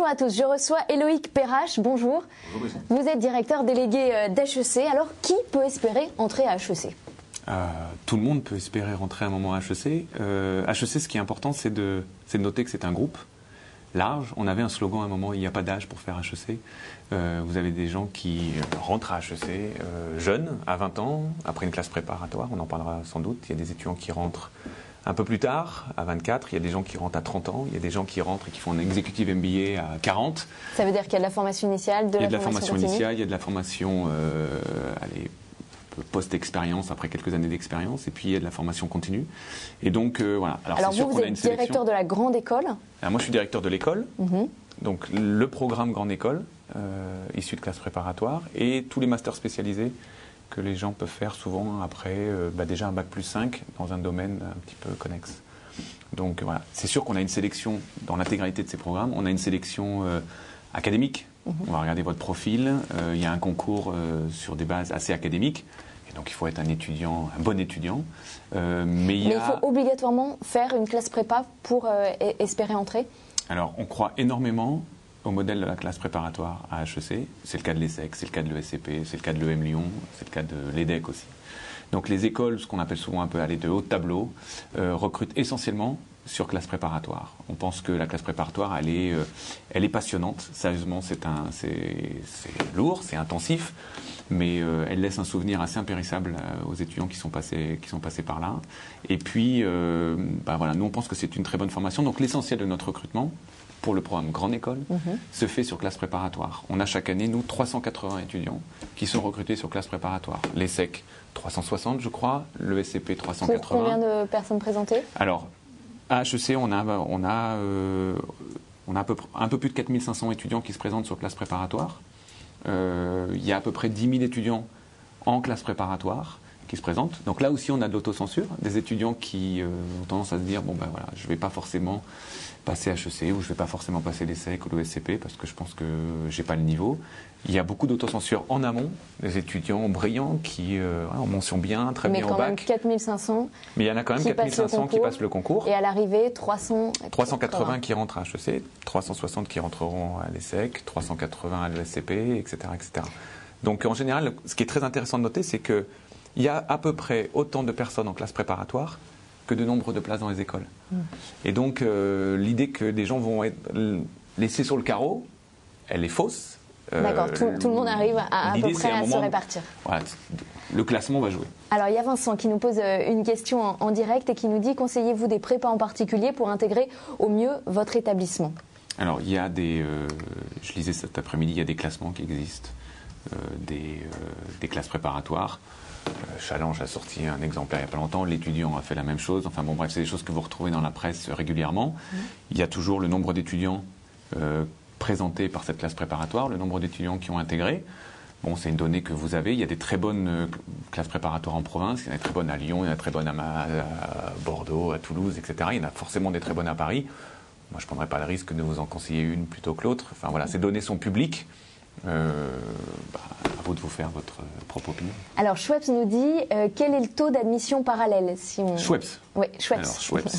Bonjour à tous, je reçois Éloïc Perrache, bonjour. Bonjour. Vous êtes directeur délégué d'HEC, alors qui peut espérer entrer à HEC? Tout le monde peut espérer rentrer à un moment à HEC. HEC, ce qui est important, c'est de noter que c'est un groupe large. On avait un slogan à un moment, il n'y a pas d'âge pour faire HEC. Vous avez des gens qui rentrent à HEC jeunes, à 20 ans, après une classe préparatoire, on en parlera sans doute. Il y a des étudiants qui rentrent un peu plus tard, à 24, il y a des gens qui rentrent à 30 ans, il y a des gens qui rentrent et qui font un executive MBA à 40. Ça veut dire qu'il y a de la formation initiale, Il y a de la formation initiale, il y a de la formation post-expérience, après quelques années d'expérience, et puis il y a de la formation continue. Et donc, voilà. Alors vous êtes directeur de la grande école? Alors moi, je suis directeur de l'école, donc le programme grande école, issu de classes préparatoires, et tous les masters spécialisés que les gens peuvent faire souvent après déjà un bac plus 5 dans un domaine un petit peu connexe. Donc voilà, c'est sûr qu'on a une sélection dans l'intégralité de ces programmes, on a une sélection académique. On va regarder votre profil, il y a un concours sur des bases assez académiques, et donc il faut être un bon étudiant. Mais il faut obligatoirement faire une classe prépa pour espérer entrer? Alors on croit énormément au modèle de la classe préparatoire à HEC. C'est le cas de l'ESSEC, c'est le cas de l'ESCP, c'est le cas de l'EM Lyon, c'est le cas de l'EDEC aussi. Donc les écoles, ce qu'on appelle souvent un peu de haut de tableau, recrutent essentiellement sur classe préparatoire. On pense que la classe préparatoire, elle est passionnante. Sérieusement, c'est lourd, c'est intensif, mais elle laisse un souvenir assez impérissable aux étudiants qui sont passés par là. Et puis, voilà, nous on pense que c'est une très bonne formation. Donc l'essentiel de notre recrutement pour le programme Grande École se fait sur classe préparatoire. On a chaque année, nous, 380 étudiants qui sont recrutés sur classe préparatoire. L'ESSEC, 360, je crois. Le SCP, 380. Pour combien de personnes présentées? Alors, à HEC, on a un peu plus de 4500 étudiants qui se présentent sur classe préparatoire. Il y a à peu près 10 000 étudiants en classe préparatoire qui se présentent. Donc là aussi, on a de l'autocensure, des étudiants qui ont tendance à se dire, je ne vais pas forcément passer HEC ou je ne vais pas forcément passer l'ESSEC ou l'ESCP parce que je pense que je n'ai pas le niveau. Il y a beaucoup d'autocensure en amont, des étudiants brillants qui ont mention bien, très bien au bac. Mais quand même 4500. Mais il y en a quand même 4500 qui passent le concours. Et à l'arrivée, 380 qui rentrent à HEC, 360 qui rentreront à l'ESSEC, 380 à l'ESCP, etc., etc. Donc en général, ce qui est très intéressant de noter, c'est qu'il y a à peu près autant de personnes en classe préparatoire que de nombre de places dans les écoles. Et donc l'idée que des gens vont être laissés sur le carreau, elle est fausse. D'accord, tout le monde arrive à peu près à se répartir. Voilà, le classement va jouer. Alors il y a Vincent qui nous pose une question en direct et qui nous dit: conseillez-vous des prépas en particulier pour intégrer au mieux votre établissement? Alors il y a je lisais cet après-midi, il y a des classements qui existent, des classes préparatoires. Challenge a sorti un exemplaire il n'y a pas longtemps, l'étudiant a fait la même chose. Enfin bon, bref, c'est des choses que vous retrouvez dans la presse régulièrement. Il y a toujours le nombre d'étudiants présentés par cette classe préparatoire, le nombre d'étudiants qui ont intégré. Bon, c'est une donnée que vous avez. Il y a des très bonnes classes préparatoires en province. Il y en a des très bonnes à Lyon, il y en a des très bonnes à Bordeaux, à Toulouse, etc. Il y en a forcément des très bonnes à Paris. Moi, je ne prendrais pas le risque de vous en conseiller une plutôt que l'autre. Enfin voilà, ces données sont publiques. À vous de vous faire votre propre opinion. Alors Schweppes nous dit quel est le taux d'admission parallèle Schweppes. Oui, Schweppes. Alors Schweppes,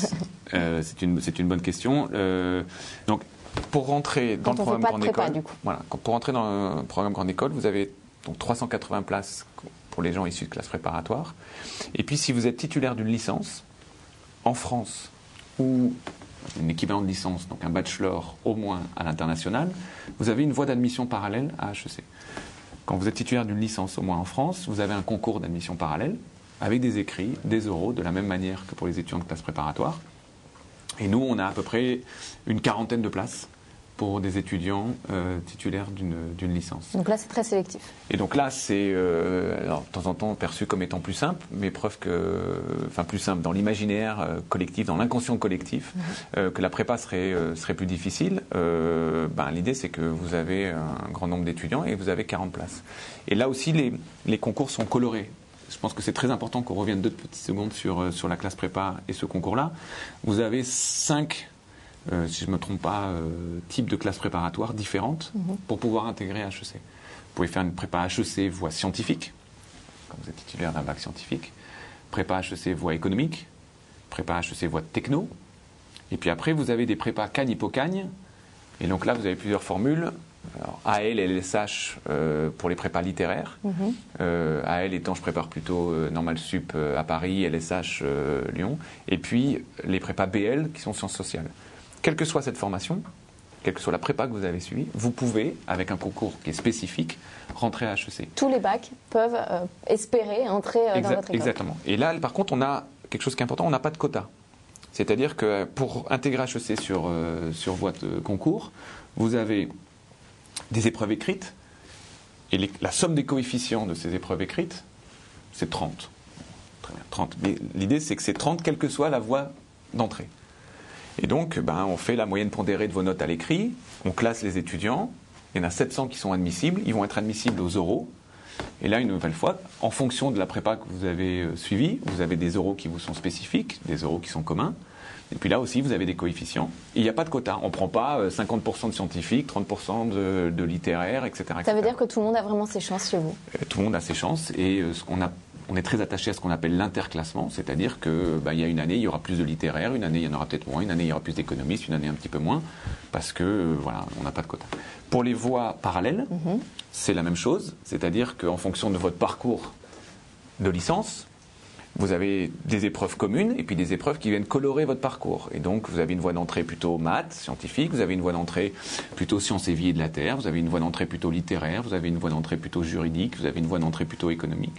c'est une bonne question. Donc pour rentrer dans le programme Grande École, pour rentrer dans le programme Grande École, vous avez donc 380 places pour les gens issus de classe préparatoire. Et puis si vous êtes titulaire d'une licence en France ou une équivalente de licence, donc un bachelor au moins à l'international, vous avez une voie d'admission parallèle à HEC. Quand vous êtes titulaire d'une licence au moins en France, vous avez un concours d'admission parallèle avec des écrits, des oraux, de la même manière que pour les étudiants de classe préparatoire. Et nous, on a à peu près une quarantaine de places pour des étudiants titulaires d'une licence. Donc là, c'est très sélectif. Et donc là, c'est de temps en temps perçu comme étant plus simple, mais preuve plus simple dans l'imaginaire collectif, dans l'inconscient collectif, que la prépa serait plus difficile. L'idée, c'est que vous avez un grand nombre d'étudiants et vous avez 40 places. Et là aussi, les concours sont colorés. Je pense que c'est très important qu'on revienne 2 petites secondes sur la classe prépa et ce concours-là. Vous avez 5 si je ne me trompe pas, types de classes préparatoires différentes pour pouvoir intégrer HEC. Vous pouvez faire une prépa HEC voie scientifique, quand vous êtes titulaire d'un bac scientifique, prépa HEC voie économique, prépa HEC voie techno, et puis après vous avez des prépas Cagne-Hippocagne Et donc là, vous avez plusieurs formules. Alors, AL et LSH pour les prépas littéraires. AL étant, je prépare plutôt Normal Sup à Paris, LSH Lyon. Et puis les prépas BL qui sont sciences sociales. Quelle que soit cette formation, quelle que soit la prépa que vous avez suivie, vous pouvez, avec un concours qui est spécifique, rentrer à HEC. Tous les bacs peuvent espérer entrer dans votre école. Exactement. Et là, par contre, on a quelque chose qui est important, on n'a pas de quota. C'est-à-dire que pour intégrer HEC sur votre concours, vous avez des épreuves écrites, et la somme des coefficients de ces épreuves écrites, c'est 30. Très bien, 30. Mais l'idée, c'est que c'est 30, quelle que soit la voie d'entrée. Et donc, on fait la moyenne pondérée de vos notes à l'écrit, on classe les étudiants, il y en a 700 qui sont admissibles, ils vont être admissibles aux oraux. Et là, une nouvelle fois, en fonction de la prépa que vous avez suivie, vous avez des oraux qui vous sont spécifiques, des oraux qui sont communs. Et puis là aussi, vous avez des coefficients. Et il n'y a pas de quota. On ne prend pas 50% de scientifiques, 30% de littéraire, etc., etc. Ça veut dire que tout le monde a vraiment ses chances chez vous? Tout le monde a ses chances. Et on est très attaché à ce qu'on appelle l'interclassement. C'est-à-dire qu'il y a une année, il y aura plus de littéraire, une année, il y en aura peut-être moins, une année, il y aura plus d'économistes, une année, un petit peu moins. Parce que, on n'a pas de quota. Pour les voies parallèles, c'est la même chose. C'est-à-dire qu'en fonction de votre parcours de licence, vous avez des épreuves communes et puis des épreuves qui viennent colorer votre parcours. Et donc, vous avez une voie d'entrée plutôt maths, scientifique, vous avez une voie d'entrée plutôt sciences et vie et de la terre, vous avez une voie d'entrée plutôt littéraire, vous avez une voie d'entrée plutôt juridique, vous avez une voie d'entrée plutôt économique.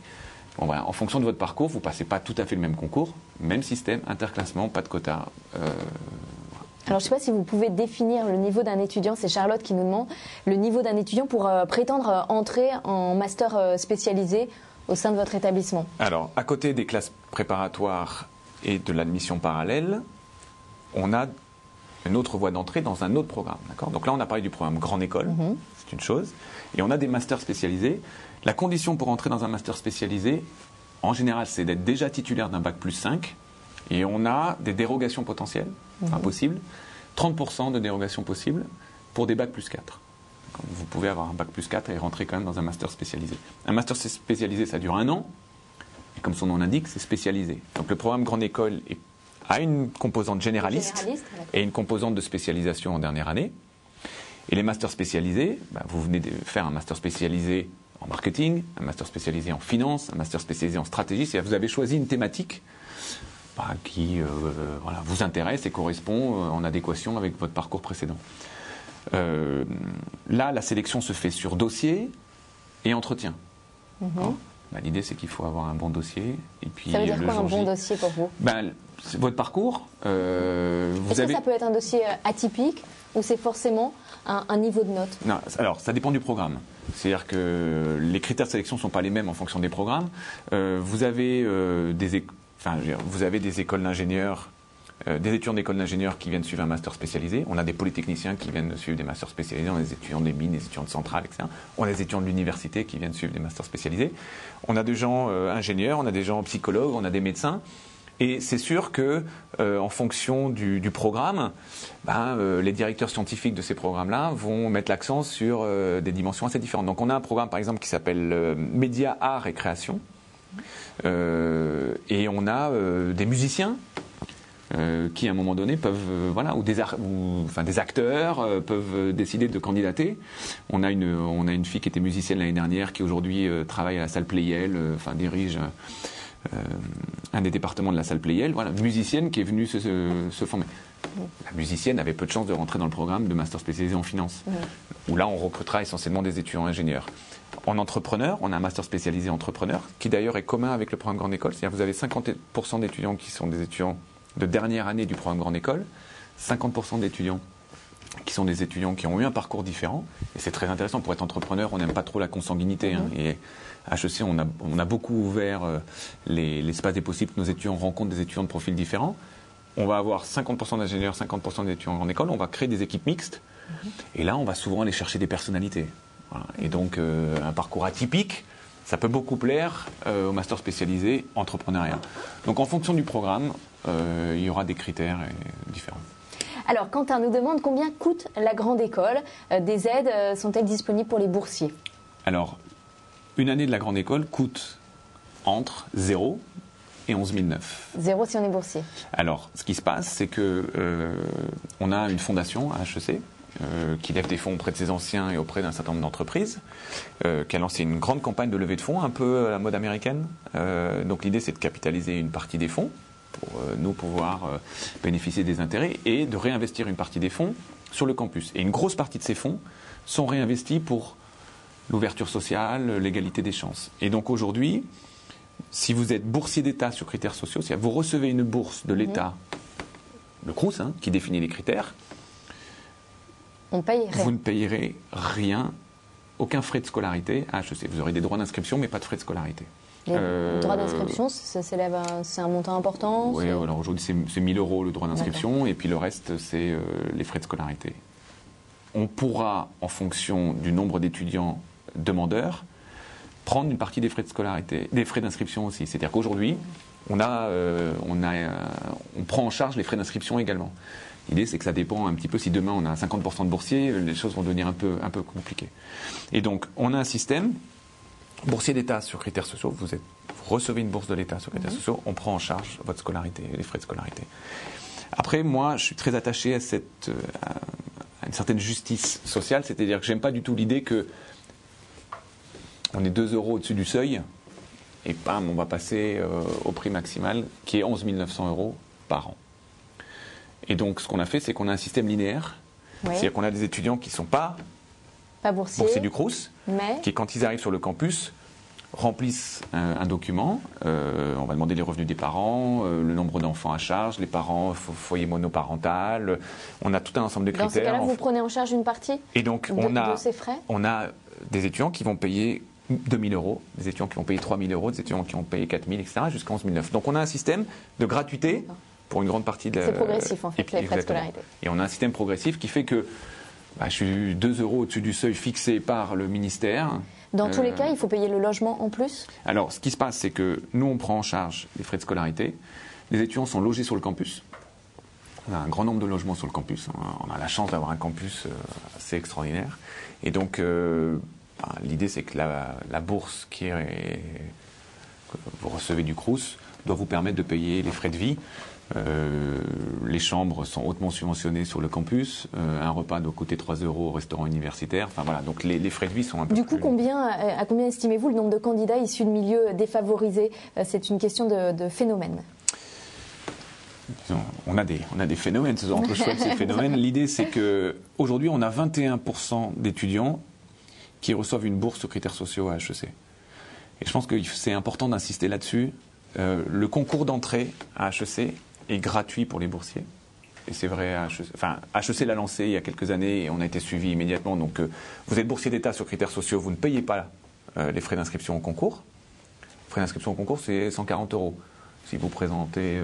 Bon, voilà. En fonction de votre parcours, vous ne passez pas tout à fait le même concours, même système, interclassement, pas de quota. Alors, je ne sais pas si vous pouvez définir le niveau d'un étudiant, c'est Charlotte qui nous demande, le niveau d'un étudiant pour prétendre entrer en master spécialisé au sein de votre établissement. Alors, à côté des classes préparatoires et de l'admission parallèle, on a une autre voie d'entrée dans un autre programme. D'accord ? Donc là, on a parlé du programme Grande École, c'est une chose, et on a des masters spécialisés. La condition pour entrer dans un master spécialisé, en général, c'est d'être déjà titulaire d'un bac plus 5, et on a des dérogations potentielles, possibles, 30% de dérogations possibles pour des bacs plus 4. Vous pouvez avoir un bac plus 4 et rentrer quand même dans un master spécialisé. Un master spécialisé, ça dure 1 an. Et comme son nom l'indique, c'est spécialisé. Donc le programme Grande École a une composante généraliste et une composante de spécialisation en dernière année. Et les masters spécialisés, vous venez de faire un master spécialisé en marketing, un master spécialisé en finance, un master spécialisé en stratégie. C'est-à-dire que vous avez choisi une thématique qui vous intéresse et correspond en adéquation avec votre parcours précédent. Là, la sélection se fait sur dossier et entretien. L'idée, c'est qu'il faut avoir un bon dossier. Et puis, ça veut dire quoi un bon dossier pour vous? Votre parcours. Est-ce que ça peut être un dossier atypique ou c'est forcément un niveau de note? Non, alors, ça dépend du programme. C'est-à-dire que les critères de sélection ne sont pas les mêmes en fonction des programmes. Vous avez des écoles d'ingénieurs. Des étudiants d'école d'ingénieurs qui viennent suivre un master spécialisé. On a des polytechniciens qui viennent suivre des masters spécialisés. On a des étudiants des mines, des étudiants de centrales, etc. On a des étudiants de l'université qui viennent suivre des masters spécialisés. On a des gens ingénieurs, on a des gens psychologues, on a des médecins. Et c'est sûr que, en fonction du programme, les directeurs scientifiques de ces programmes-là vont mettre l'accent sur des dimensions assez différentes. Donc on a un programme, par exemple, qui s'appelle Médias, Arts et Création. Et on a des musiciens qui à un moment donné peuvent ou des acteurs peuvent décider de candidater. On a une fille qui était musicienne l'année dernière qui aujourd'hui travaille à la salle Pleyel, dirige un des départements de la salle Pleyel. Voilà, musicienne qui est venue se former. La musicienne avait peu de chances de rentrer dans le programme de master spécialisé en finance, où là on recrutera essentiellement des étudiants ingénieurs. En entrepreneur, on a un master spécialisé entrepreneur, qui d'ailleurs est commun avec le programme Grande École. C'est-à-dire que vous avez 50% d'étudiants qui sont des étudiants de dernière année du programme Grande École, 50% d'étudiants qui sont des étudiants qui ont eu un parcours différent. Et c'est très intéressant. Pour être entrepreneur, on n'aime pas trop la consanguinité. Et à HEC, on a beaucoup ouvert l'espace des possibles. Nos étudiants rencontrent des étudiants de profils différents. On va avoir 50% d'ingénieurs, 50% d'étudiants en grande école. On va créer des équipes mixtes. Et là, on va souvent aller chercher des personnalités. Voilà. Et donc, un parcours atypique, ça peut beaucoup plaire au master spécialisé entrepreneuriat. Donc, en fonction du programme, il y aura des critères différents. Alors, Quentin nous demande combien coûte la grande école. Des aides sont-elles disponibles pour les boursiers? Alors, une année de la grande école coûte entre 0 et 11 900. 0 si on est boursier. Alors, ce qui se passe, c'est que on a une fondation à HEC qui lève des fonds auprès de ses anciens et auprès d'un certain nombre d'entreprises, qui a lancé une grande campagne de levée de fonds, un peu à la mode américaine. Donc l'idée, c'est de capitaliser une partie des fonds pour nous pouvoir bénéficier des intérêts et de réinvestir une partie des fonds sur le campus. Et une grosse partie de ces fonds sont réinvestis pour l'ouverture sociale, l'égalité des chances. Et donc aujourd'hui, si vous êtes boursier d'État sur critères sociaux, c'est-à-dire vous recevez une bourse de l'État, le Crous, qui définit les critères, vous ne payerez rien, aucun frais de scolarité à HEC. Vous aurez des droits d'inscription, mais pas de frais de scolarité. Les droits d'inscription, ça s'élève c'est un montant important? Oui, alors aujourd'hui c'est 1 000 € le droit d'inscription, et puis le reste c'est les frais de scolarité. On pourra, en fonction du nombre d'étudiants demandeurs, prendre une partie des frais de scolarité, des frais d'inscription aussi. C'est-à-dire qu'aujourd'hui, on prend en charge les frais d'inscription également. L'idée, c'est que ça dépend un petit peu. Si demain on a 50% de boursiers, les choses vont devenir un peu compliquées. Et donc, on a un système, boursier d'État sur critères sociaux, vous recevez une bourse de l'État sur critères sociaux, on prend en charge votre scolarité, les frais de scolarité. Après, moi, je suis très attaché à une certaine justice sociale, c'est-à-dire que j'aime pas du tout l'idée que on est 2 € au-dessus du seuil, et bam, on va passer au prix maximal, qui est 11 900 € par an. Et donc, ce qu'on a fait, c'est qu'on a un système linéaire. Oui. C'est-à-dire qu'on a des étudiants qui ne sont pas boursiers du Crous, qui, quand ils arrivent sur le campus, remplissent un document. On va demander les revenus des parents, le nombre d'enfants à charge, les parents, foyer monoparental. On a tout un ensemble de critères. Dans ce cas-là, vous prenez en charge une partie de ces frais? On a des étudiants qui vont payer 2 000 €, des étudiants qui vont payer 3 000 €, des étudiants qui vont payer 4 000, etc., jusqu'à 11 900. Donc on a un système de gratuité pour une grande partie de... C'est progressif, en fait, les frais de scolarité. Et on a un système progressif qui fait que je suis 2 € au-dessus du seuil fixé par le ministère. Dans tous les cas, il faut payer le logement en plus? Alors, ce qui se passe, c'est que nous, on prend en charge les frais de scolarité. Les étudiants sont logés sur le campus. On a un grand nombre de logements sur le campus. On a la chance d'avoir un campus assez extraordinaire. Et donc, l'idée, c'est que la bourse que vous recevez du Crous doit vous permettre de payer les frais de vie. Les chambres sont hautement subventionnées sur le campus. Un repas doit coûter 3 € au restaurant universitaire. Enfin voilà, donc les frais de vie sont un peu Du coup, à combien estimez-vous le nombre de candidats issus de milieux défavorisés? C'est une question de phénomène. On a des phénomènes, entre le choix de ces phénomènes. L'idée, c'est qu'aujourd'hui, on a 21% d'étudiants qui reçoivent une bourse aux critères sociaux à HEC. Et je pense que c'est important d'insister là-dessus. Le concours d'entrée à HEC est gratuit pour les boursiers. Et c'est vrai, HEC l'a lancé il y a quelques années et on a été suivi immédiatement. Donc, vous êtes boursier d'État sur critères sociaux, vous ne payez pas les frais d'inscription au concours. Les frais d'inscription au concours, c'est 140 €. Si vous présentez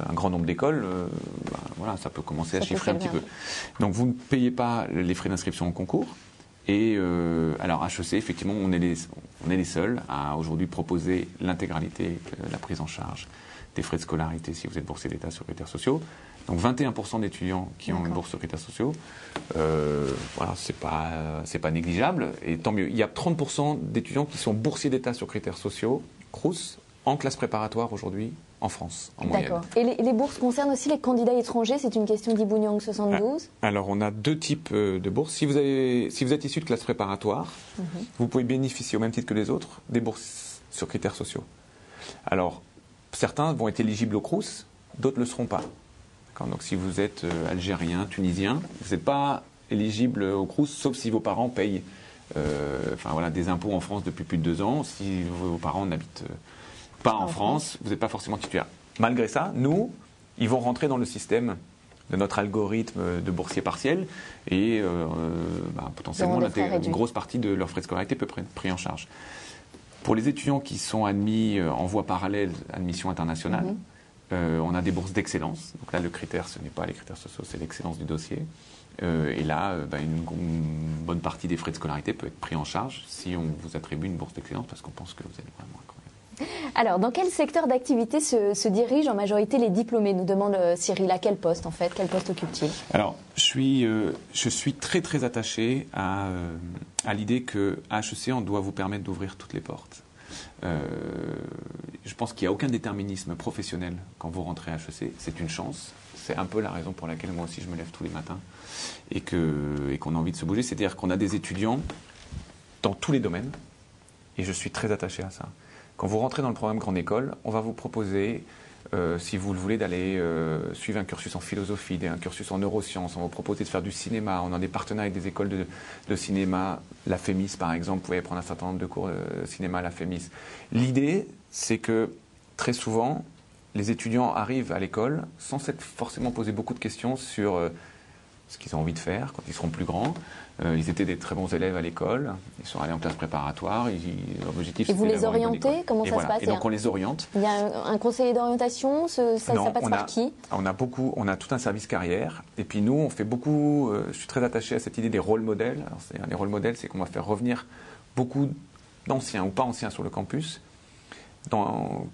un grand nombre d'écoles, voilà, ça peut commencer à chiffrer un petit peu. Donc, vous ne payez pas les frais d'inscription au concours. Et alors HEC, effectivement, on est les seuls à aujourd'hui proposer l'intégralité de la prise en charge des frais de scolarité si vous êtes boursier d'État sur critères sociaux. Donc 21% d'étudiants qui ont une bourse sur critères sociaux, voilà, c'est pas négligeable. Et tant mieux. Il y a 30% d'étudiants qui sont boursiers d'État sur critères sociaux, Crous, en classe préparatoire aujourd'hui en France, en moyenne. D'accord. Et les bourses concernent aussi les candidats étrangers? C'est une question d'Ibounyang 72. Alors, on a 2 types de bourses. Si vous êtes issu de classe préparatoire, vous pouvez bénéficier, au même titre que les autres, des bourses sur critères sociaux. Alors, certains vont être éligibles au Crous, d'autres ne le seront pas. Donc, si vous êtes algérien, tunisien, vous n'êtes pas éligible au Crous, sauf si vos parents payent des impôts en France depuis plus de 2 ans. Si vos parents n'habitent pas en France, vous n'êtes pas forcément titulaire. Malgré ça, nous, ils vont rentrer dans le système de notre algorithme de boursier partiel et potentiellement une grosse partie de leurs frais de scolarité peut être pris en charge. Pour les étudiants qui sont admis en voie parallèle, admission internationale, on a des bourses d'excellence. Donc là, le critère, ce n'est pas les critères sociaux, c'est l'excellence du dossier. Et là, une bonne partie des frais de scolarité peut être pris en charge si on vous attribue une bourse d'excellence parce qu'on pense que vous êtes vraiment incroyable. Alors, dans quel secteur d'activité se dirigent en majorité les diplômés, nous demande Cyril. À quel poste, en fait? Quel poste occupe-t-il? Alors, je suis très, très attaché à l'idée qu'à HEC, on doit vous permettre d'ouvrir toutes les portes. Je pense qu'il n'y a aucun déterminisme professionnel quand vous rentrez à HEC. C'est une chance. c'est un peu la raison pour laquelle moi aussi je me lève tous les matins et qu'on a envie de se bouger. C'est-à-dire qu'on a des étudiants dans tous les domaines et je suis très attaché à ça. Quand vous rentrez dans le programme Grande École, on va vous proposer, si vous le voulez, d'aller suivre un cursus en philosophie, un cursus en neurosciences. On va vous proposer de faire du cinéma. On a des partenaires avec des écoles de cinéma, la FEMIS par exemple. Vous pouvez prendre un certain nombre de cours de cinéma à la FEMIS. L'idée, c'est que très souvent, les étudiants arrivent à l'école sans s'être forcément posé beaucoup de questions sur ce qu'ils ont envie de faire quand ils seront plus grands. Ils étaient des très bons élèves à l'école, ils sont allés en classe préparatoire. Leur objectif, et vous les orientez? Comment ça se passe? Et donc on les oriente. Il y a un conseiller d'orientation, ça passe par qui? On a tout un service carrière. Et puis nous, on fait beaucoup, je suis très attaché à cette idée des rôles modèles. Alors, les rôles modèles, c'est qu'on va faire revenir beaucoup d'anciens ou pas anciens sur le campus,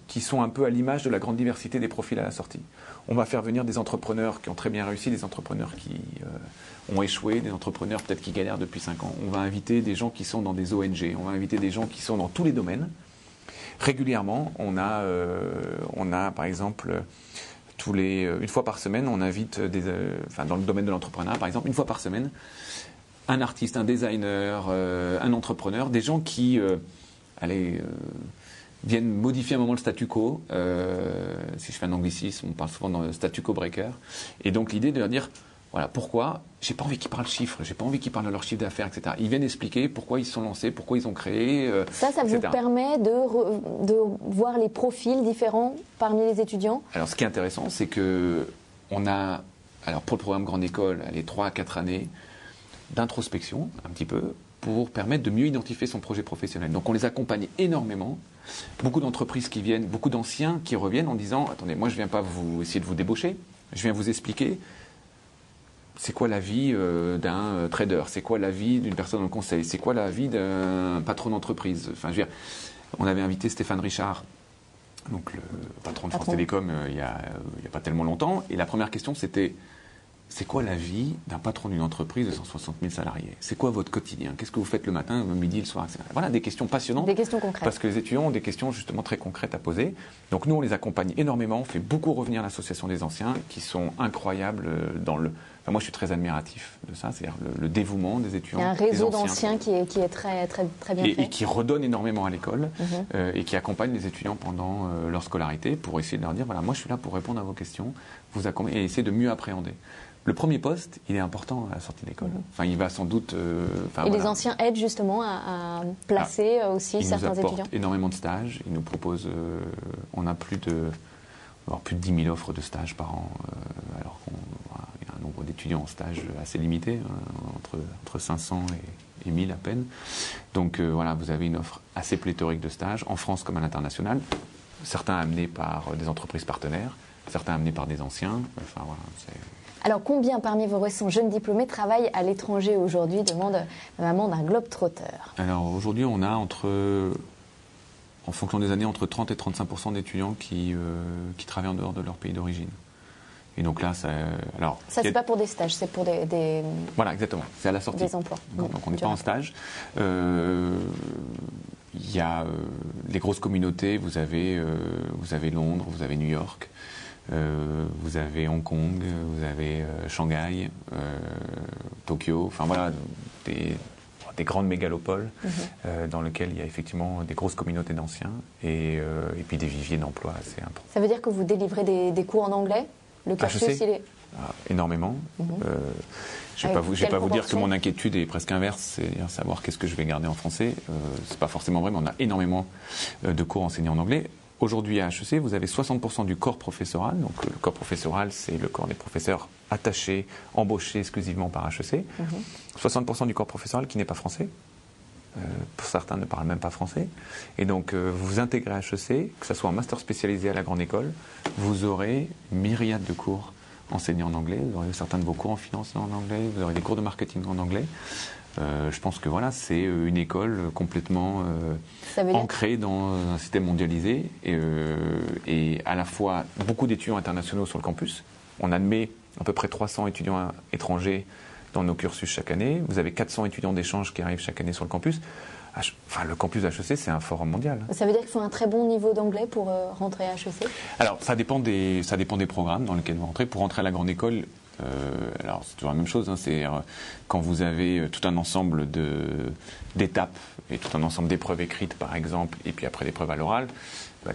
qui sont un peu à l'image de la grande diversité des profils à la sortie. On va faire venir des entrepreneurs qui ont très bien réussi, des entrepreneurs qui ont échoué, des entrepreneurs peut-être qui galèrent depuis 5 ans. On va inviter des gens qui sont dans des ONG, on va inviter des gens qui sont dans tous les domaines. Régulièrement, on a par exemple, une fois par semaine, on invite, dans le domaine de l'entrepreneuriat par exemple, une fois par semaine, un artiste, un designer, un entrepreneur, des gens qui viennent modifier un moment le statu quo. Si je fais un anglicisme, on parle souvent de statu quo breaker. Et donc l'idée de leur dire, voilà, pourquoi, j'ai pas envie qu'ils parlent chiffres, j'ai pas envie qu'ils parlent de leur chiffre d'affaires, etc. Ils viennent expliquer pourquoi ils se sont lancés, pourquoi ils ont créé. Ça vous permet de voir les profils différents parmi les étudiants? Alors ce qui est intéressant, c'est que on a, alors pour le programme Grande École, les 3 à 4 années d'introspection, un petit peu, pour permettre de mieux identifier son projet professionnel. Donc on les accompagne énormément. Beaucoup d'entreprises qui viennent, beaucoup d'anciens qui reviennent en disant « Attendez, moi je ne viens pas essayer de vous débaucher, je viens vous expliquer c'est quoi la vie d'un trader, c'est quoi la vie d'une personne en conseil, c'est quoi la vie d'un patron d'entreprise. » Enfin, je veux dire, on avait invité Stéphane Richard, donc le patron de France Télécom, il n'y a pas tellement longtemps, et la première question c'était c'est quoi la vie d'un patron d'une entreprise de 160 000 salariés? C'est quoi votre quotidien? Qu'est-ce que vous faites le matin, le midi, le soir, etc. Voilà, des questions passionnantes. Des questions concrètes. Parce que les étudiants ont des questions justement très concrètes à poser. Donc nous, on les accompagne énormément. On fait beaucoup revenir l'association des anciens, qui sont incroyables Enfin, moi, je suis très admiratif de ça, c'est-à-dire le dévouement des étudiants. Il y a un réseau d'anciens qui est très, très, très bien fait. Et qui redonne énormément à l'école et qui accompagne les étudiants pendant leur scolarité pour essayer de leur dire, voilà, moi, je suis là pour répondre à vos questions, vous accompagner et essayer de mieux appréhender. Le premier poste, il est important à la sortie de l'école. Enfin, il va sans doute... les anciens aident justement à placer aussi certains étudiants. Ils nous apportent énormément de stages. Ils nous proposent... on a plus de 10 000 offres de stages par an, alors qu'il y a un nombre d'étudiants en stage assez limité, entre 500 et 1000 à peine. Donc voilà, vous avez une offre assez pléthorique de stages, en France comme à l'international. Certains amenés par des entreprises partenaires, certains amenés par des anciens. Enfin voilà, c'est... Alors, combien parmi vos récents jeunes diplômés travaillent à l'étranger aujourd'hui, demande maman d'un globe-trotter? Alors, aujourd'hui, on a en fonction des années, entre 30 et 35% d'étudiants qui travaillent en dehors de leur pays d'origine. Et donc là, ça c'est pas pour des stages, c'est pour des... Voilà, exactement. C'est à la sortie. Des emplois. Donc on n'est pas en stage. Il y a les grosses communautés, vous avez Londres, vous avez New York, vous avez Hong Kong, vous avez Shanghai, Tokyo, enfin voilà, des grandes mégalopoles dans lesquelles il y a effectivement des grosses communautés d'anciens et puis des viviers d'emploi assez importants. Ça veut dire que vous délivrez des cours en anglais? Le cursus, il est... énormément. Je ne vais pas vous dire que mon inquiétude est presque inverse, c'est savoir qu'est-ce que je vais garder en français. C'est pas forcément vrai, mais on a énormément de cours enseignés en anglais. Aujourd'hui à HEC, vous avez 60% du corps professoral. Donc le corps professoral, c'est le corps des professeurs attachés, embauchés exclusivement par HEC. 60% du corps professoral qui n'est pas français. Pour certains ne parlent même pas français. Et donc vous intégrez à HEC, que ce soit en master spécialisé à la Grande École, vous aurez une myriade de cours enseignés en anglais. Vous aurez certains de vos cours en finance en anglais, vous aurez des cours de marketing en anglais. Je pense que voilà, c'est une école complètement ancrée dans un système mondialisé et à la fois beaucoup d'étudiants internationaux sur le campus. On admet à peu près 300 étudiants étrangers dans nos cursus chaque année. Vous avez 400 étudiants d'échange qui arrivent chaque année sur le campus. le campus HEC, c'est un forum mondial. Ça veut dire qu'il faut un très bon niveau d'anglais pour rentrer à HEC? Alors, ça dépend des programmes dans lesquels vous rentrez. Pour rentrer à la grande école, alors c'est toujours la même chose, c'est quand vous avez tout un ensemble d'étapes et tout un ensemble d'épreuves écrites, par exemple, et puis après l'épreuve à l'oral,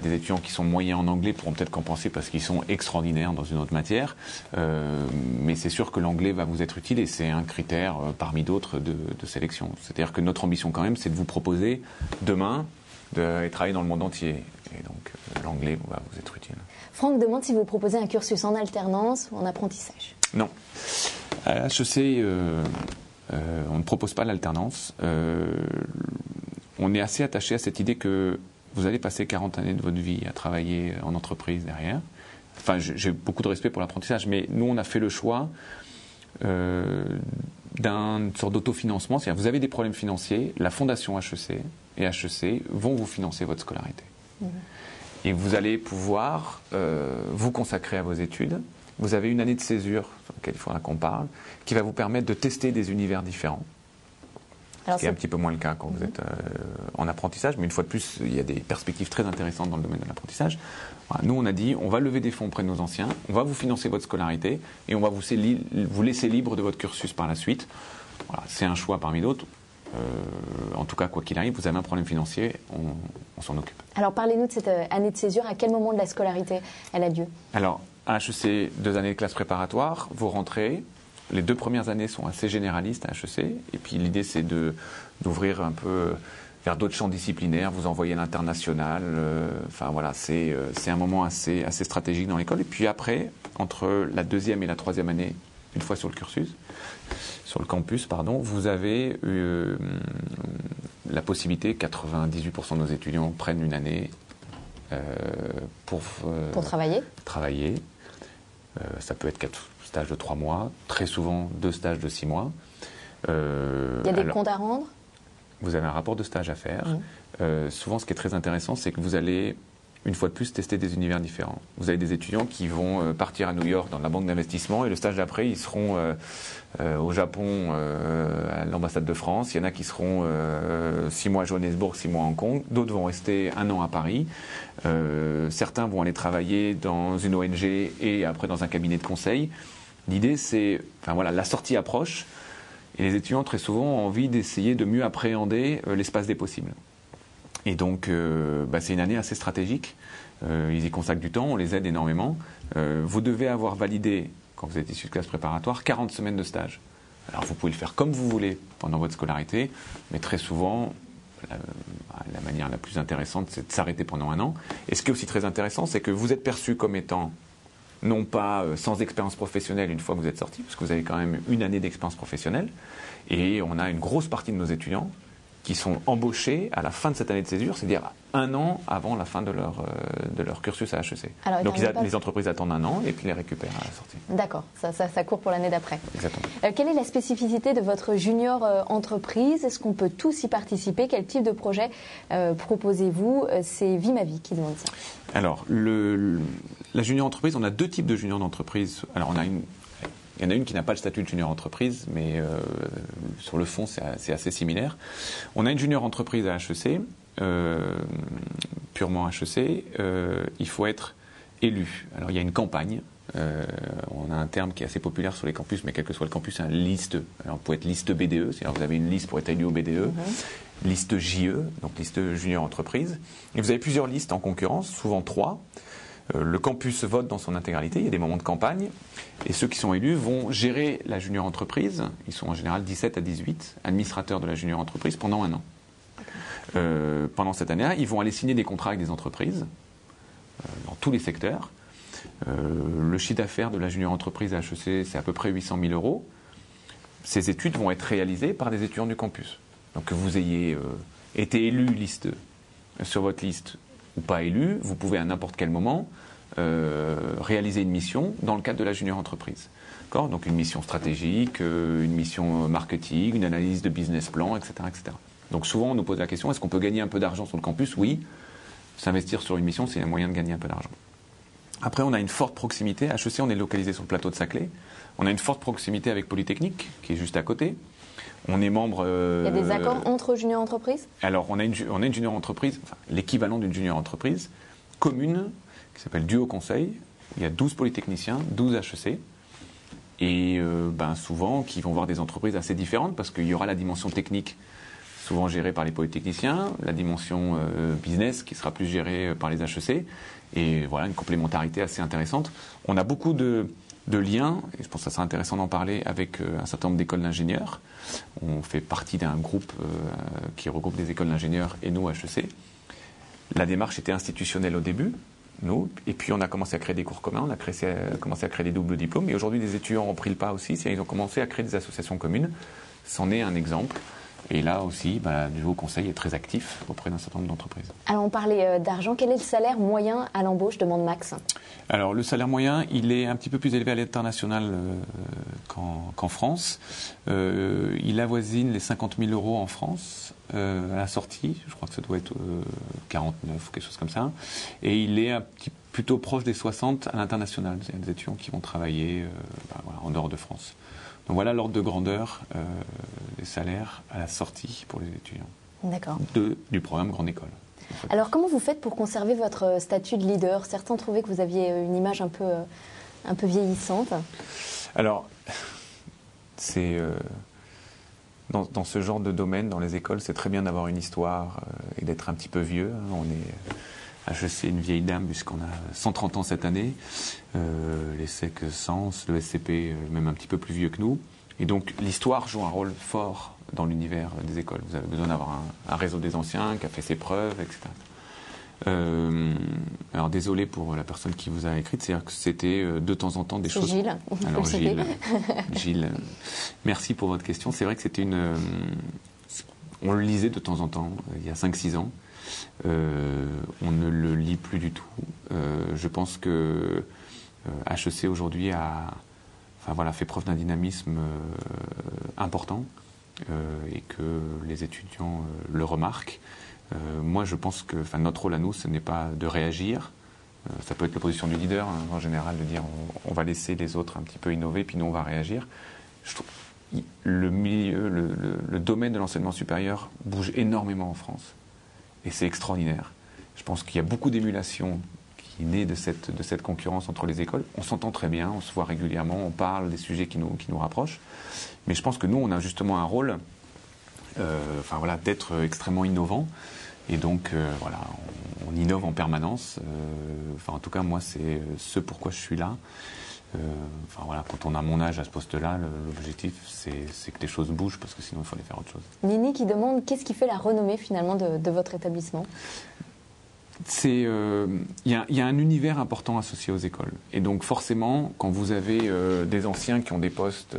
des étudiants qui sont moyens en anglais pourront peut-être compenser parce qu'ils sont extraordinaires dans une autre matière, mais c'est sûr que l'anglais va vous être utile et c'est un critère parmi d'autres de sélection. C'est-à-dire que notre ambition quand même, c'est de vous proposer demain de travailler dans le monde entier. Et donc l'anglais va vous être utile. Franck demande si vous proposez un cursus en alternance ou en apprentissage. Non. À HEC, on ne propose pas l'alternance. On est assez attaché à cette idée que vous allez passer 40 années de votre vie à travailler en entreprise derrière. Enfin, j'ai beaucoup de respect pour l'apprentissage, mais nous, on a fait le choix d'une sorte d'autofinancement. C'est-à-dire, vous avez des problèmes financiers, la Fondation HEC et HEC vont vous financer votre scolarité. Mmh. Et vous allez pouvoir vous consacrer à vos études. Vous avez une année de césure, sur laquelle il faudra qu'on parle, qui va vous permettre de tester des univers différents. Alors, ce qui est un petit peu moins le cas quand vous êtes en apprentissage, mais une fois de plus, il y a des perspectives très intéressantes dans le domaine de l'apprentissage. Voilà, nous, on a dit, on va lever des fonds auprès de nos anciens, on va vous financer votre scolarité et on va vous laisser libre de votre cursus par la suite. Voilà, c'est un choix parmi d'autres. En tout cas, quoi qu'il arrive, vous avez un problème financier, on s'en occupe. Alors, parlez-nous de cette année de césure. À quel moment de la scolarité elle a lieu? Alors, à HEC, 2 années de classe préparatoire, vous rentrez. Les 2 premières années sont assez généralistes à HEC. Et puis l'idée, c'est d'ouvrir un peu vers d'autres champs disciplinaires, vous envoyer à l'international. Enfin voilà, c'est un moment assez stratégique dans l'école. Et puis après, entre la 2e et la 3e année, une fois sur le campus, vous avez la possibilité, 98% de nos étudiants prennent une année pour travailler. Ça peut être 4 stages de 3 mois, très souvent 2 stages de 6 mois. Il y a des comptes à rendre? Vous avez un rapport de stage à faire. Souvent, ce qui est très intéressant, c'est que vous allez, une fois de plus, tester des univers différents. Vous avez des étudiants qui vont partir à New York dans la banque d'investissement et le stage d'après, ils seront au Japon à l'ambassade de France. Il y en a qui seront 6 mois à Johannesburg, 6 mois à Hong Kong. D'autres vont rester 1 an à Paris. Certains vont aller travailler dans une ONG et après dans un cabinet de conseil. L'idée, c'est, la sortie approche et les étudiants très souvent ont envie d'essayer de mieux appréhender l'espace des possibles. Et donc, c'est une année assez stratégique. Ils y consacrent du temps, on les aide énormément. Vous devez avoir validé, quand vous êtes issu de classe préparatoire, 40 semaines de stage. Alors, vous pouvez le faire comme vous voulez pendant votre scolarité, mais très souvent, la manière la plus intéressante, c'est de s'arrêter pendant 1 an. Et ce qui est aussi très intéressant, c'est que vous êtes perçu comme étant non pas sans expérience professionnelle une fois que vous êtes sorti, parce que vous avez quand même 1 année d'expérience professionnelle, et on a une grosse partie de nos étudiants qui sont embauchés à la fin de cette année de césure, c'est-à-dire 1 an avant la fin de leur cursus à HEC. Alors, donc les entreprises attendent 1 an et puis les récupèrent à la sortie. D'accord, ça court pour l'année d'après. Exactement. Quelle est la spécificité de votre junior entreprise? Est-ce qu'on peut tous y participer? Quel type de projet proposez-vous? C'est Vimavi qui demande ça. Alors, la junior entreprise, on a 2 types de junior d'entreprise. Alors, il y en a une qui n'a pas le statut de junior entreprise, mais sur le fond, c'est assez similaire. On a une junior entreprise à HEC, purement HEC. Il faut être élu. Alors, il y a une campagne. On a un terme qui est assez populaire sur les campus, mais quel que soit le campus, c'est une liste. Alors, vous pouvez être liste BDE, c'est-à-dire vous avez une liste pour être élu au BDE. Liste JE, donc liste junior entreprise. Et vous avez plusieurs listes en concurrence, souvent 3. Le campus vote dans son intégralité, il y a des moments de campagne, et ceux qui sont élus vont gérer la junior entreprise. Ils sont en général 17 à 18 administrateurs de la junior entreprise pendant 1 an. Pendant cette année-là, ils vont aller signer des contrats avec des entreprises dans tous les secteurs. Le chiffre d'affaires de la junior entreprise à HEC, c'est à peu près 800 000 €. Ces études vont être réalisées par des étudiants du campus. Donc que vous ayez été élu sur votre liste ou pas élu, vous pouvez à n'importe quel moment réaliser une mission dans le cadre de la junior entreprise. Donc une mission stratégique, une mission marketing, une analyse de business plan, etc., etc. Donc souvent on nous pose la question, est-ce qu'on peut gagner un peu d'argent sur le campus? Oui, s'investir sur une mission, c'est un moyen de gagner un peu d'argent. Après, on a une forte proximité. À HEC, on est localisé sur le plateau de Saclay. On a une forte proximité avec Polytechnique, qui est juste à côté. On est membre... Il y a des accords entre junior entreprises? Alors, on a une junior entreprise, enfin, l'équivalent d'une junior entreprise commune, qui s'appelle Duo Conseil. Il y a 12 polytechniciens, 12 HEC. Et souvent, qui vont voir des entreprises assez différentes, parce qu'il y aura la dimension technique, souvent gérée par les polytechniciens, la dimension business, qui sera plus gérée par les HEC. Et voilà, une complémentarité assez intéressante. On a beaucoup de liens, et je pense que ça sera intéressant d'en parler, avec un certain nombre d'écoles d'ingénieurs. On fait partie d'un groupe qui regroupe des écoles d'ingénieurs et nous, HEC. La démarche était institutionnelle au début, nous, et puis on a commencé à créer des cours communs, on a commencé à créer des doubles diplômes, et aujourd'hui des étudiants ont pris le pas aussi, ils ont commencé à créer des associations communes. C'en est un exemple. Et là aussi, Duo Conseil est très actif auprès d'un certain nombre d'entreprises. Alors on parlait d'argent. Quel est le salaire moyen à l'embauche, demande Max? Alors le salaire moyen, il est un petit peu plus élevé à l'international qu'en France. Il avoisine les 50 000 euros en France à la sortie. Je crois que ça doit être 49 ou quelque chose comme ça. Et il est plutôt proche des 60 à l'international. C'est des étudiants qui vont travailler en dehors de France. Donc voilà l'ordre de grandeur des salaires à la sortie pour les étudiants. D'accord. Du programme Grande École. Alors comment vous faites pour conserver votre statut de leader? Certains trouvaient que vous aviez une image un peu vieillissante. Alors, c'est dans ce genre de domaine, dans les écoles, c'est très bien d'avoir une histoire et d'être un petit peu vieux. On est... HEC, une vieille dame, puisqu'on a 130 ans cette année. Les SEC 100, le SCP, même un petit peu plus vieux que nous. Et donc, l'histoire joue un rôle fort dans l'univers des écoles. Vous avez besoin d'avoir un réseau des anciens qui a fait ses preuves, etc. Alors, désolé pour la personne qui vous a écrite, c'est-à-dire que c'était de temps en temps des choses... Gilles. Alors, Gilles, merci pour votre question. C'est vrai que c'était on le lisait de temps en temps, il y a 5-6 ans. On ne le lit plus du tout. Je pense que HEC aujourd'hui fait preuve d'un dynamisme important et que les étudiants le remarquent. Moi, je pense que notre rôle à nous, ce n'est pas de réagir. Ça peut être la position du leader, en général, de dire on va laisser les autres un petit peu innover, puis nous, on va réagir. Je trouve le domaine de l'enseignement supérieur bouge énormément en France. Et c'est extraordinaire. Je pense qu'il y a beaucoup d'émulation qui naît de cette concurrence entre les écoles. On s'entend très bien, on se voit régulièrement, on parle des sujets qui nous rapprochent. Mais je pense que nous, on a justement un rôle d'être extrêmement innovant. Et donc, on innove en permanence. En tout cas, moi, c'est ce pourquoi je suis là. Quand on a mon âge à ce poste-là, l'objectif, c'est que les choses bougent, parce que sinon, il faut aller faire autre chose. Nini qui demande qu'est-ce qui fait la renommée, finalement, de votre établissement? Il y a un univers important associé aux écoles. Et donc, forcément, quand vous avez des anciens qui ont des postes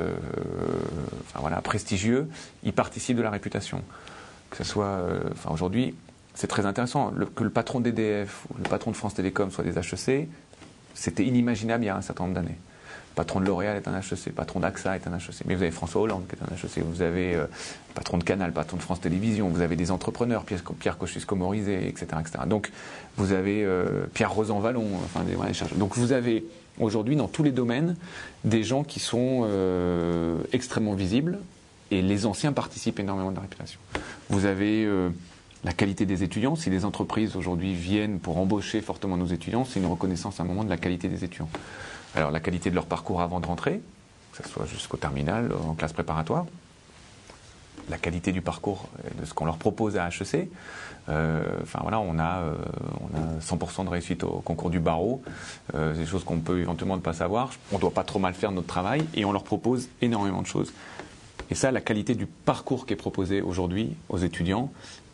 prestigieux, ils participent de la réputation. Que ce soit... aujourd'hui, c'est très intéressant. Que le patron d'EDF ou le patron de France Télécom soient des HEC, c'était inimaginable il y a un certain nombre d'années. Le patron de L'Oréal est un HEC, le patron d'AXA est un HEC. Mais vous avez François Hollande qui est un HEC, vous avez le patron de Canal, le patron de France Télévisions, vous avez des entrepreneurs, Pierre Kosciusko-Morizet, etc., etc. Donc vous avez Pierre Rosan-Vallon, des chercheurs. Donc vous avez aujourd'hui dans tous les domaines des gens qui sont extrêmement visibles, et les anciens participent énormément de la réputation. Vous avez... la qualité des étudiants. Si les entreprises aujourd'hui viennent pour embaucher fortement nos étudiants, c'est une reconnaissance à un moment de la qualité des étudiants. Alors la qualité de leur parcours avant de rentrer, que ce soit jusqu'au terminal, en classe préparatoire, la qualité du parcours de ce qu'on leur propose à HEC. On a 100% de réussite au concours du barreau. C'est des choses qu'on peut éventuellement ne pas savoir. On ne doit pas trop mal faire notre travail et on leur propose énormément de choses. Et ça, la qualité du parcours qui est proposé aujourd'hui aux étudiants,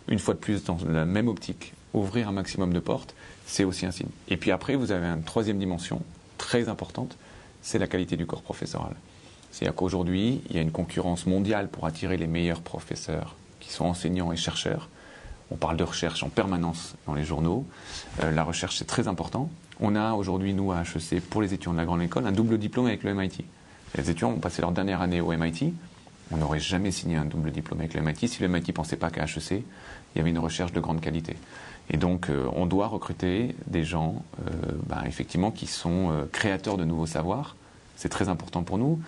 une fois de plus, dans la même optique, ouvrir un maximum de portes, c'est aussi un signe. Et puis après, vous avez une troisième dimension très importante, c'est la qualité du corps professoral. C'est-à-dire qu'aujourd'hui, il y a une concurrence mondiale pour attirer les meilleurs professeurs qui sont enseignants et chercheurs. On parle de recherche en permanence dans les journaux. La recherche, c'est très important. On a aujourd'hui, nous, à HEC, pour les étudiants de la grande école, un double diplôme avec le MIT. Les étudiants ont passé leur dernière année au MIT. On n'aurait jamais signé un double diplôme avec le MIT si le MIT ne pensait pas qu'à HEC, il y avait une recherche de grande qualité. Et donc, on doit recruter des gens, effectivement, qui sont créateurs de nouveaux savoirs. C'est très important pour nous.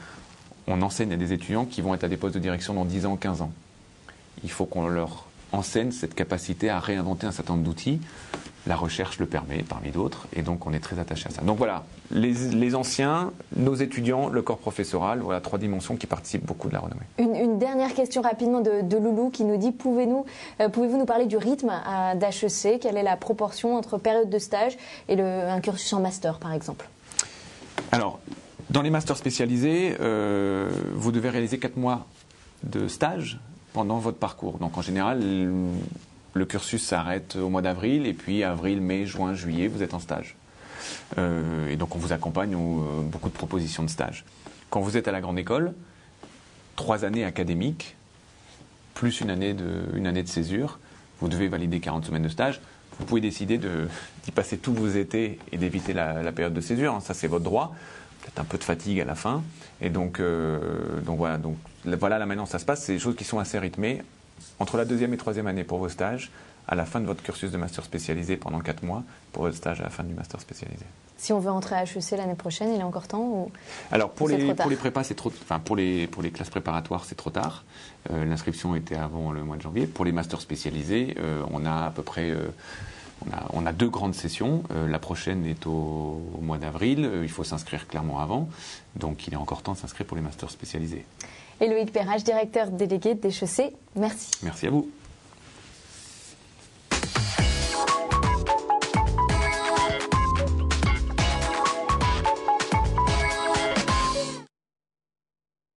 on enseigne à des étudiants qui vont être à des postes de direction dans 10 ans, 15 ans. Il faut qu'on leur enseigne cette capacité à réinventer un certain nombre d'outils. La recherche le permet, parmi d'autres, et donc on est très attaché à ça. Donc voilà, les anciens, nos étudiants, le corps professoral, voilà 3 dimensions qui participent beaucoup de la renommée. Une dernière question rapidement de Loulou qui nous dit, pouvez-vous nous parler du rythme d'HEC? Quelle est la proportion entre période de stage et un cursus en master, par exemple? Alors, dans les masters spécialisés, vous devez réaliser 4 mois de stage pendant votre parcours. Donc en général, le cursus s'arrête au mois d'avril, et puis avril, mai, juin, juillet, vous êtes en stage. Et donc on vous accompagne beaucoup de propositions de stage. Quand vous êtes à la grande école, 3 années académiques, plus une année de césure, vous devez valider 40 semaines de stage. Vous pouvez décider d'y passer tous vos étés et d'éviter la période de césure, ça c'est votre droit. Peut-être un peu de fatigue à la fin. Et donc voilà là maintenant ça se passe, c'est des choses qui sont assez rythmées. Entre la 2e et 3e année pour vos stages, à la fin de votre cursus de master spécialisé pendant 4 mois, pour votre stage à la fin du master spécialisé. Si on veut entrer à HEC l'année prochaine, il est encore temps ou... Alors pour les prépas, c'est trop, enfin pour les classes préparatoires, c'est trop tard. L'inscription était avant le mois de janvier. Pour les masters spécialisés, on a à peu près on a 2 grandes sessions. La prochaine est au mois d'avril. Il faut s'inscrire clairement avant. Donc il est encore temps de s'inscrire pour les masters spécialisés. Et Loïc Perrage, directeur délégué d'HEC, merci. Merci à vous.